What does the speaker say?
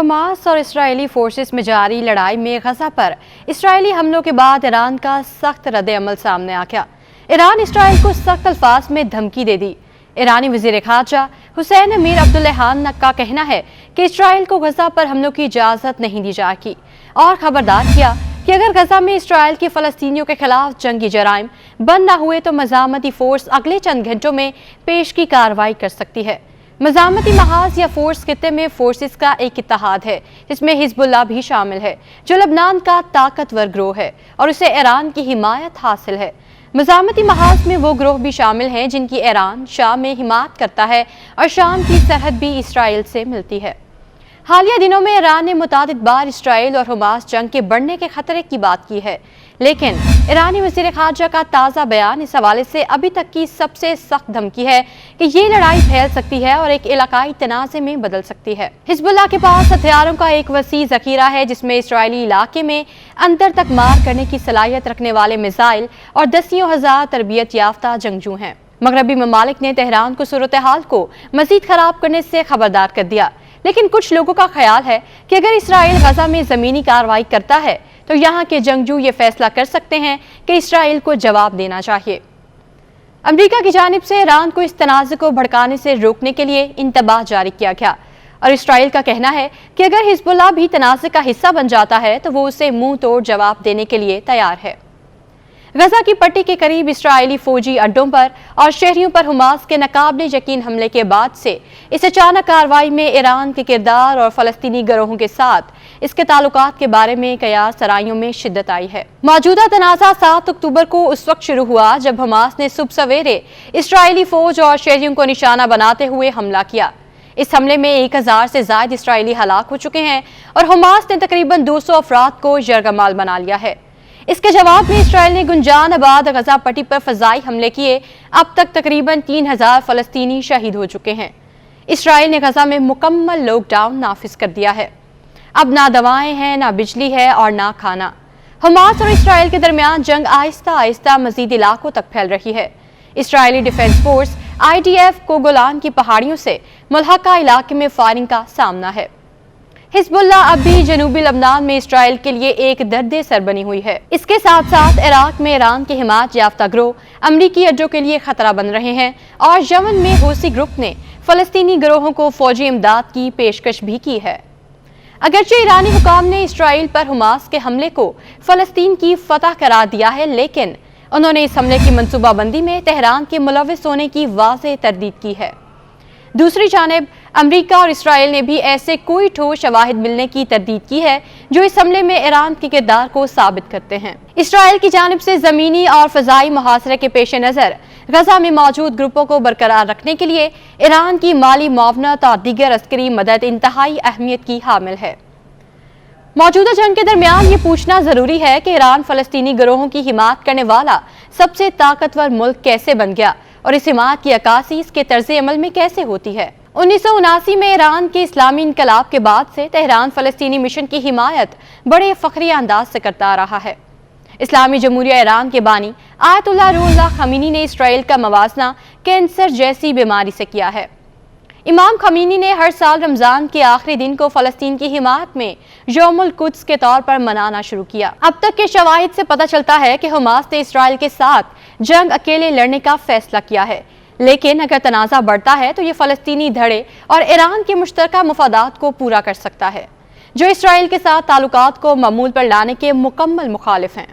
Hamas اور اسرائیلی forces میں جاری لڑائی میں غزہ پر اسرائیلی حملوں کے بعد ایران کا سخت رد عمل سامنے آ گیا۔ ایران اسرائیل کو سخت الفاظ میں دھمکی دے دی۔ ایرانی وزیر خارجہ حسین امیر عبداللہان کا کہنا ہے کہ اسرائیل کو غزہ پر حملوں کی اجازت نہیں دی جائے گی، اور خبردار کیا کہ اگر غزہ میں اسرائیل کی فلسطینیوں کے خلاف جنگی جرائم بند نہ ہوئے تو مزاحمتی فورس اگلے چند گھنٹوں میں پیش کی کارروائی کر سکتی ہے۔ مزاحمتی محاذ یا فورس خطے میں فورسز کا ایک اتحاد ہے جس میں حزب اللہ بھی شامل ہے، جو لبنان کا طاقتور گروہ ہے اور اسے ایران کی حمایت حاصل ہے۔ مزاحمتی محاذ میں وہ گروہ بھی شامل ہیں جن کی ایران شام میں حمایت کرتا ہے اور شام کی سرحد بھی اسرائیل سے ملتی ہے۔ حالیہ دنوں میں ایران نے متعدد بار اسرائیل اور حماس جنگ کے بڑھنے کے خطرے کی بات کی ہے، لیکن ایرانی وزیر خارجہ کا تازہ بیان اس حوالے سے ابھی تک کی سب سے سخت دھمکی ہے کہ یہ لڑائی پھیل سکتی ہے اور ایک علاقائی تنازع میں بدل سکتی ہے۔ حزب اللہ کے پاس ہتھیاروں کا ایک وسیع ذخیرہ ہے جس میں اسرائیلی علاقے میں اندر تک مار کرنے کی صلاحیت رکھنے والے میزائل اور دسیوں ہزار تربیت یافتہ جنگجو ہیں۔ مغربی ممالک نے تہران کو صورتحال کو مزید خراب کرنے سے خبردار کر دیا، لیکن کچھ لوگوں کا خیال ہے کہ اگر اسرائیل غزہ میں زمینی کارروائی کرتا ہے تو یہاں کے جنگجو یہ فیصلہ کر سکتے ہیں کہ اسرائیل کو جواب دینا چاہیے۔ امریکہ کی جانب سے ایران کو اس تنازع کو بھڑکانے سے روکنے کے لیے انتباہ جاری کیا گیا، اور اسرائیل کا کہنا ہے کہ اگر حزب اللہ بھی تنازع کا حصہ بن جاتا ہے تو وہ اسے منہ توڑ جواب دینے کے لیے تیار ہے۔ غزہ کی پٹی کے قریب اسرائیلی فوجی اڈوں پر اور شہریوں پر حماس کے ناقابل یقین حملے کے بعد سے اس اچانک کارروائی میں ایران کے کردار اور فلسطینی گروہوں کے ساتھ اس کے تعلقات کے بارے میں قیاس سرائیوں میں شدت آئی ہے۔ موجودہ تنازع 7 اکتوبر کو اس وقت شروع ہوا جب حماس نے صبح سویرے اسرائیلی فوج اور شہریوں کو نشانہ بناتے ہوئے حملہ کیا۔ اس حملے میں 1000 سے زائد اسرائیلی ہلاک ہو چکے ہیں اور حماس نے تقریباً 200 افراد کو یرغمال بنا لیا ہے۔ اس کے جواب میں اسرائیل نے گنجان آباد غزہ پٹی پر فضائی حملے کیے۔ اب تک تقریباً 3000 فلسطینی شہید ہو چکے ہیں۔ اسرائیل نے غزہ میں مکمل لاک ڈاؤن نافذ کر دیا ہے۔ اب نہ دوائیں ہیں، نہ بجلی ہے اور نہ کھانا۔ حماس اور اسرائیل کے درمیان جنگ آہستہ آہستہ مزید علاقوں تک پھیل رہی ہے۔ اسرائیلی ڈیفنس فورس IDF کو گولان کی پہاڑیوں سے ملحقہ علاقے میں فائرنگ کا سامنا ہے۔ حزب اللہ اب بھی جنوبی لبنان میں اسرائیل کے لیے ایک درد سر بنی ہوئی ہے۔ اس کے ساتھ ساتھ عراق میں ایران کے حمایت یافتہ گروہ امریکی اڈوں کے لیے خطرہ بن رہے ہیں، اور یمن میں حوثی گروپ نے فلسطینی گروہوں کو فوجی امداد کی پیشکش بھی کی ہے۔ اگرچہ ایرانی حکام نے اسرائیل پر حماس کے حملے کو فلسطین کی فتح قرار دیا ہے، لیکن انہوں نے اس حملے کی منصوبہ بندی میں تہران کے ملوث ہونے کی واضح تردید کی ہے۔ دوسری جانب امریکہ اور اسرائیل نے بھی ایسے کوئی ٹھوس شواہد ملنے کی تردید کی ہے جو اس حملے میں ایران کے کردار کو ثابت کرتے ہیں۔ اسرائیل کی جانب سے زمینی اور فضائی محاصرے کے پیش نظر غزہ میں موجود گروپوں کو برقرار رکھنے کے لیے ایران کی مالی معاونت اور دیگر عسکری مدد انتہائی اہمیت کی حامل ہے۔ موجودہ جنگ کے درمیان یہ پوچھنا ضروری ہے کہ ایران فلسطینی گروہوں کی حمایت کرنے والا سب سے طاقتور ملک کیسے بن گیا، اور اس حمایت کی عکاسی اس کے طرز عمل میں کیسے ہوتی ہے۔ 1979 میں ایران کے اسلامی انقلاب کے بعد سے تہران فلسطینی مشن کی حمایت بڑے فخریہ انداز سے کرتا آ رہا ہے۔ اسلامی جمہوریہ ایران کے بانی آیت اللہ روح اللہ خمینی نے اسرائیل کا موازنہ کینسر جیسی بیماری سے کیا ہے۔ امام خمینی نے ہر سال رمضان کے آخری دن کو فلسطین کی حمایت میں یوم القدس کے طور پر منانا شروع کیا۔ اب تک کے شواہد سے پتہ چلتا ہے کہ حماس نے اسرائیل کے ساتھ جنگ اکیلے لڑنے کا فیصلہ کیا ہے، لیکن اگر تنازع بڑھتا ہے تو یہ فلسطینی دھڑے اور ایران کے مشترکہ مفادات کو پورا کر سکتا ہے، جو اسرائیل کے ساتھ تعلقات کو معمول پر لانے کے مکمل مخالف ہیں۔